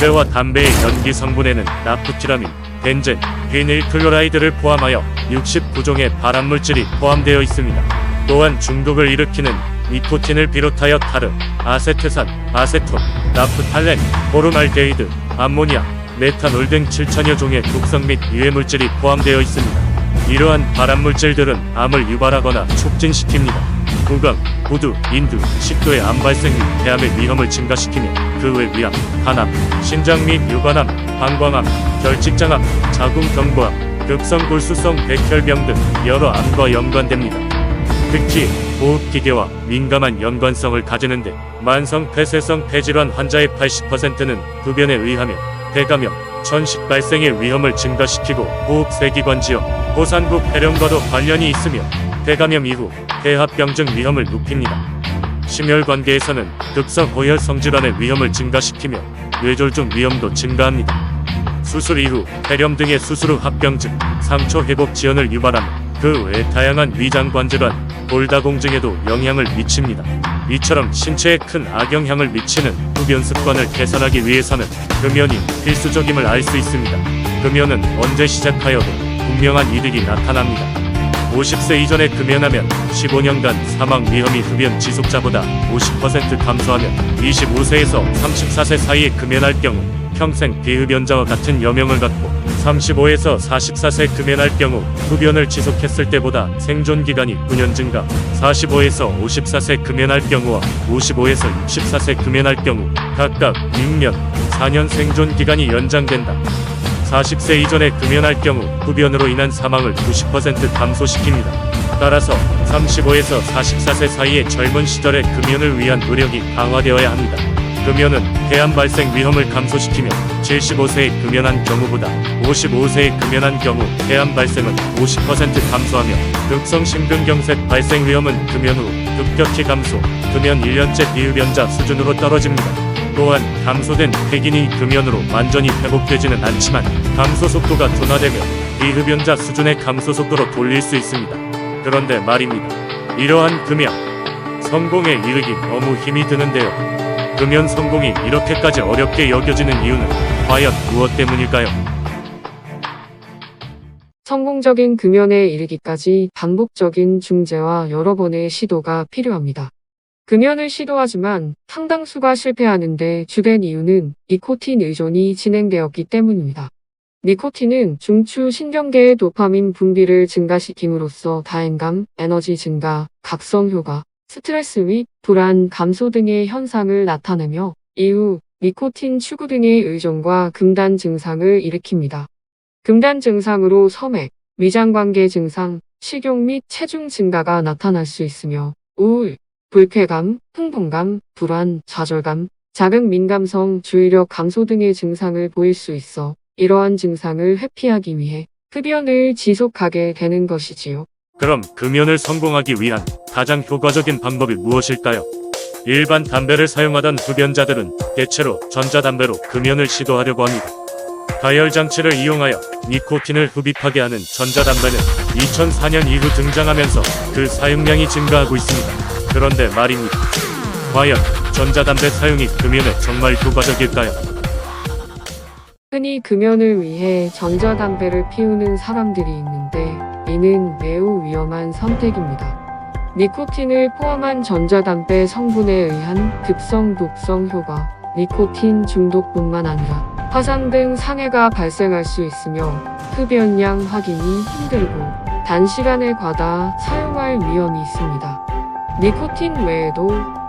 담배와 담배의 연기 성분에는 나프티라민, 벤젠, 비닐클로라이드를 포함하여 69종의 발암물질이 포함되어 있습니다. 또한 중독을 일으키는 니코틴을 비롯하여 타르, 아세트산, 아세톤, 나프탈렌, 포르말데히드, 암모니아, 메탄올 등 7천여 종의 독성 및 유해물질이 포함되어 있습니다. 이러한 발암물질들은 암을 유발하거나 촉진시킵니다. 구강, 구두, 인두, 식도의 암 발생 및 폐암의 위험을 증가시키며 그 외 위암, 간암, 신장 및 유관암, 방광암, 결직장암, 자궁경부암, 급성골수성 백혈병 등 여러 암과 연관됩니다. 특히 호흡기계와 민감한 연관성을 가지는데 만성 폐쇄성 폐질환 환자의 80%는 흡연에 의하며 폐감염, 천식 발생의 위험을 증가시키고 호흡세기관지염, 호산부 폐렴과도 관련이 있으며 폐감염 이후 폐합병증 위험을 높입니다. 심혈관계에서는 급성호혈성 질환의 위험을 증가시키며 뇌졸중 위험도 증가합니다. 수술 이후 폐렴 등의 수술 후 합병증, 상처 회복 지연을 유발하며 그 외 다양한 위장관 질환, 골다공증에도 영향을 미칩니다. 이처럼 신체에 큰 악영향을 미치는 흡연 습관을 개선하기 위해서는 금연이 필수적임을 알 수 있습니다. 금연은 언제 시작하여도 분명한 이득이 나타납니다. 50세 이전에 금연하면 15년간 사망 위험이 흡연 지속자보다 50% 감소하며 25세에서 34세 사이에 금연할 경우 평생 비흡연자와 같은 여명을 갖고 35에서 44세 금연할 경우 흡연을 지속했을 때보다 생존기간이 9년 증가, 45에서 54세 금연할 경우와 55에서 64세 금연할 경우 각각 6년, 4년 생존기간이 연장된다. 40세 이전에 금연할 경우 흡연으로 인한 사망을 90% 감소시킵니다. 따라서 35에서 44세 사이의 젊은 시절에 금연을 위한 노력이 강화되어야 합니다. 금연은 폐암 발생 위험을 감소시키며 75세에 금연한 경우보다 55세에 금연한 경우 폐암 발생은 50% 감소하며 급성심근경색 발생 위험은 금연 후 급격히 감소, 금연 1년째 비흡연자 수준으로 떨어집니다. 또한 감소된 폐긴이 금연으로 완전히 회복되지는 않지만 감소 속도가 둔화되며 비흡연자 수준의 감소 속도로 돌릴 수 있습니다. 그런데 말입니다. 이러한 금연 성공에 이르기 너무 힘이 드는데요. 금연 성공이 이렇게까지 어렵게 여겨지는 이유는 과연 무엇 때문일까요? 성공적인 금연에 이르기까지 반복적인 중재와 여러 번의 시도가 필요합니다. 금연을 시도하지만 상당수가 실패하는데 주된 이유는 니코틴 의존이 진행되었기 때문입니다. 니코틴은 중추 신경계의 도파민 분비를 증가시킴으로써 다행감, 에너지 증가, 각성 효과, 스트레스 및 불안 감소 등의 현상을 나타내며 이후 니코틴 추구 등의 의존과 금단 증상을 일으킵니다. 금단 증상으로 섬액, 위장관계 증상, 식욕 및 체중 증가가 나타날 수 있으며 우울, 불쾌감, 흥분감, 불안, 좌절감, 자극 민감성, 주의력 감소 등의 증상을 보일 수 있어 이러한 증상을 회피하기 위해 흡연을 지속하게 되는 것이지요. 그럼 금연을 성공하기 위한 가장 효과적인 방법이 무엇일까요? 일반 담배를 사용하던 흡연자들은 대체로 전자담배로 금연을 시도하려고 합니다. 가열장치를 이용하여 니코틴을 흡입하게 하는 전자담배는 2004년 이후 등장하면서 그 사용량이 증가하고 있습니다. 그런데 말입니다. 과연 전자담배 사용이 금연에 정말 효과적일까요? 흔히 금연을 위해 전자담배를 피우는 사람들이 있는데 이는 매우 위험한 선택입니다. 니코틴을 포함한 전자담배 성분에 의한 급성 독성 효과, 니코틴 중독뿐만 아니라 화상 등 상해가 발생할 수 있으며 흡연량 확인이 힘들고 단시간에 과다 사용할 위험이 있습니다. 니코틴 외에도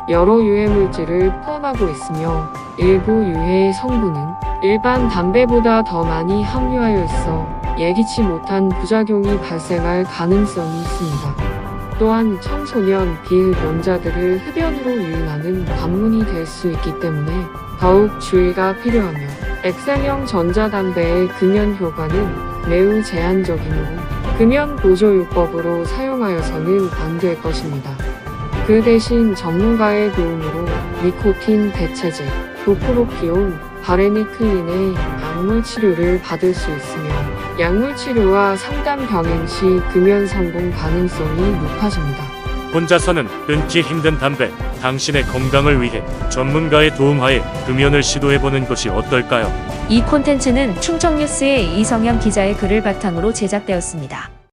여러 유해물질을 포함하고 있으며 일부 유해 성분은 일반 담배보다 더 많이 함유하여 있어 예기치 못한 부작용이 발생할 가능성이 있습니다. 또한 청소년 비흡연자들을 흡연으로 유인하는 관문이 될 수 있기 때문에 더욱 주의가 필요하며 액상형 전자담배의 금연 효과는 매우 제한적이므로 금연 보조요법으로 사용하여서는 안 될 것입니다. 그 대신 전문가의 도움으로 니코틴 대체제, 도프로피온, 바레니클린의 약물 치료를 받을 수 있으며 약물 치료와 상담 병행 시 금연 성공 가능성이 높아집니다. 혼자서는 끊기 힘든 담배, 당신의 건강을 위해 전문가의 도움하에 금연을 시도해보는 것이 어떨까요? 이 콘텐츠는 충청뉴스의 이성영 기자의 글을 바탕으로 제작되었습니다.